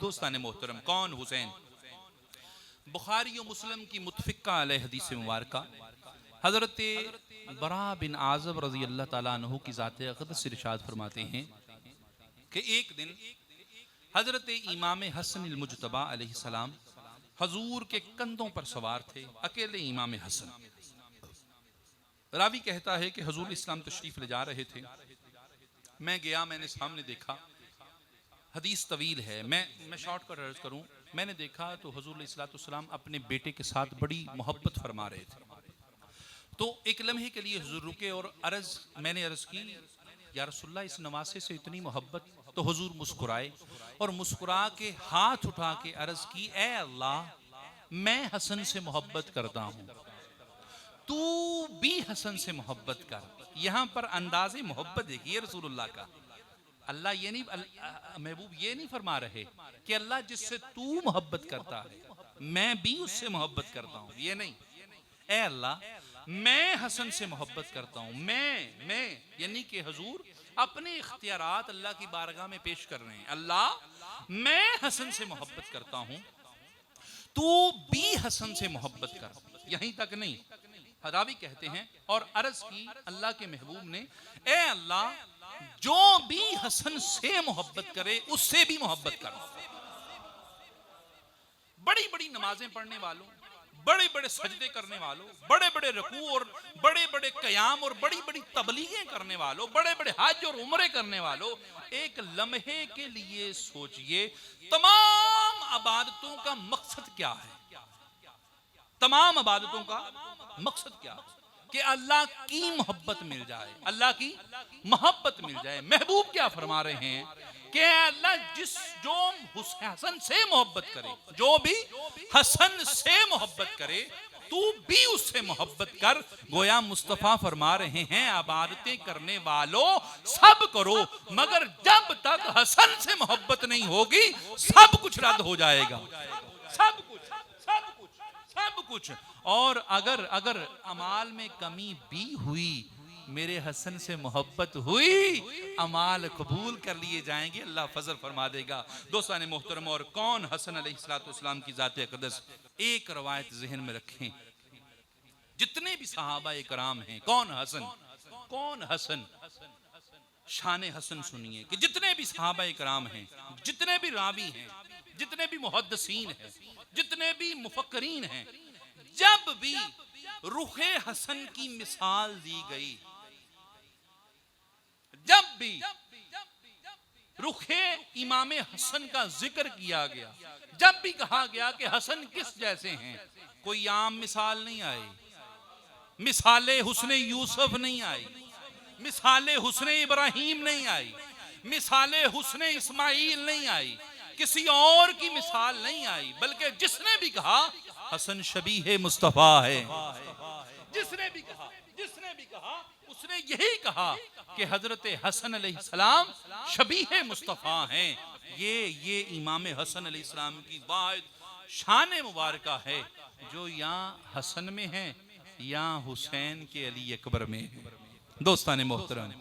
दोस्तान मोहतरम, कौन हुसैन? बुखारी और मुस्लिम की मुतफिका अलैह हदीस मुबारका हजरत बरा बिन आज़ब रज़ी अल्लाह ताला अन्हु की ज़ात अक़दस से इरशाद फरमाते हैं कि एक दिन हजरत इमाम हसन अल मुज्तबा अलैहिस्सलाम हजूर के कंधों पर सवार थे, अकेले इमाम हसन। रावी कहता है कि हजूर इस्लाम तशरीफ ले जा रहे थे, मैं गया, मैंने सामने देखा, हदीस तवील है, मैं शॉर्टकट अर्ज करूं, मैंने देखा तो हजूर इस्लाम अपने बेटे के साथ बड़ी मोहब्बत फरमा रहे थे। तो एक लम्हे के लिए हुजूर रुके और मैंने अर्ज की, या रसूलल्लाह इस नवासे से इतनी मोहब्बत? तो हुजूर मुस्कुराए और मुस्कुरा के हाथ उठा के अर्ज की, ए अल्लाह, मैं हसन से मोहब्बत करता हूँ, तू भी हसन से मोहब्बत कर। यहाँ पर अंदाज़े मोहब्बत देखिए रसूलुल्लाह का। अल्लाह ये नहीं, महबूब ये नहीं फरमा रहे कि अल्लाह जिससे तू मोहब्बत करता है मैं भी उससे मोहब्बत करता हूँ, ये नहीं। ए अल्लाह, मैं हसन से मोहब्बत करता हूँ, मैं यानी कि हुजूर अपने इख्तियारात अल्लाह की बारगाह में पेश कर रहे हैं। अल्लाह, मैं हसन से मोहब्बत करता हूँ, तू भी हसन से मोहब्बत कर। यहीं तक नहीं, रावी कहते हैं और अर्ज की अल्लाह के महबूब ने, ए अल्लाह, जो भी हसन से मोहब्बत करे उससे भी मोहब्बत कर। बड़ी बड़ी नमाजें पढ़ने वालों, बड़े बड़े सजदे करने वालों, बड़े बड़े रकू और बड़े बड़े कयाम और बड़ी बड़ी तबलीगें करने वालों, बड़े बड़े हज और उम्रे करने वालों, एक लम्हे के लिए सोचिए तमाम इबादतों का मकसद क्या है? तमाम इबादतों का मकसद क्या है? कि अल्लाह की मोहब्बत मिल जाए, अल्लाह की मोहब्बत मिल जाए। महबूब क्या फरमा रहे हैं कि अल्लाह जो हसन से मोहब्बत करे, जो भी हसन से मोहब्बत करे, तू भी उससे मोहब्बत कर। गोया मुस्तफा फरमा रहे हैं, इबादतें करने वालों सब करो, मगर जब तक हसन से मोहब्बत नहीं होगी सब कुछ रद्द हो जाएगा, सब कुछ। और अगर अमाल में कमी भी हुई, मेरे हसन से मोहब्बत हुई, अमाल कबूल कर लिए जाएंगे, अल्लाह फजल फरमा देगा। दोस्तान मोहतरम, और कौन हसन अलैहिस्सलाम की ज़ात अक़दस? एक रवायत जहन में रखें, जितने भी सहाबा इकराम हैं, कौन हसन, शान हसन सुनिए कि जितने भी सहाबा इकराम हैं, जितने भी रावी हैं, जितने भी मुहद्दिसीन हैं, जितने भी मुफक्करीन हैं, जब भी रुखे हसन की मिसाल दी गई, जब भी रुखे इमाम हसन का जिक्र किया गया, जब भी कहा गया कि हसन किस जैसे हैं, कोई आम मिसाल नहीं आई, मिसाले हुस्ने यूसुफ नहीं आई, मिसाले हुस्ने इब्राहिम नहीं आई, मिसाले हुस्ने इस्माइल नहीं आई, किसी और की मिसाल नहीं आई, बल्कि जिसने भी कहा हसन शबीह मुस्तफा है, जिसने भी कहा उसने यही कहा कि हजरत हसन अलैहिस्सलाम शबीह मुस्तफा हैं। ये इमाम हसन अलैहिस्सलाम की वाहिद शान मुबारका है, जो यहाँ हसन में है या हुसैन के अली अकबर में है। दोस्तान मोहतरम,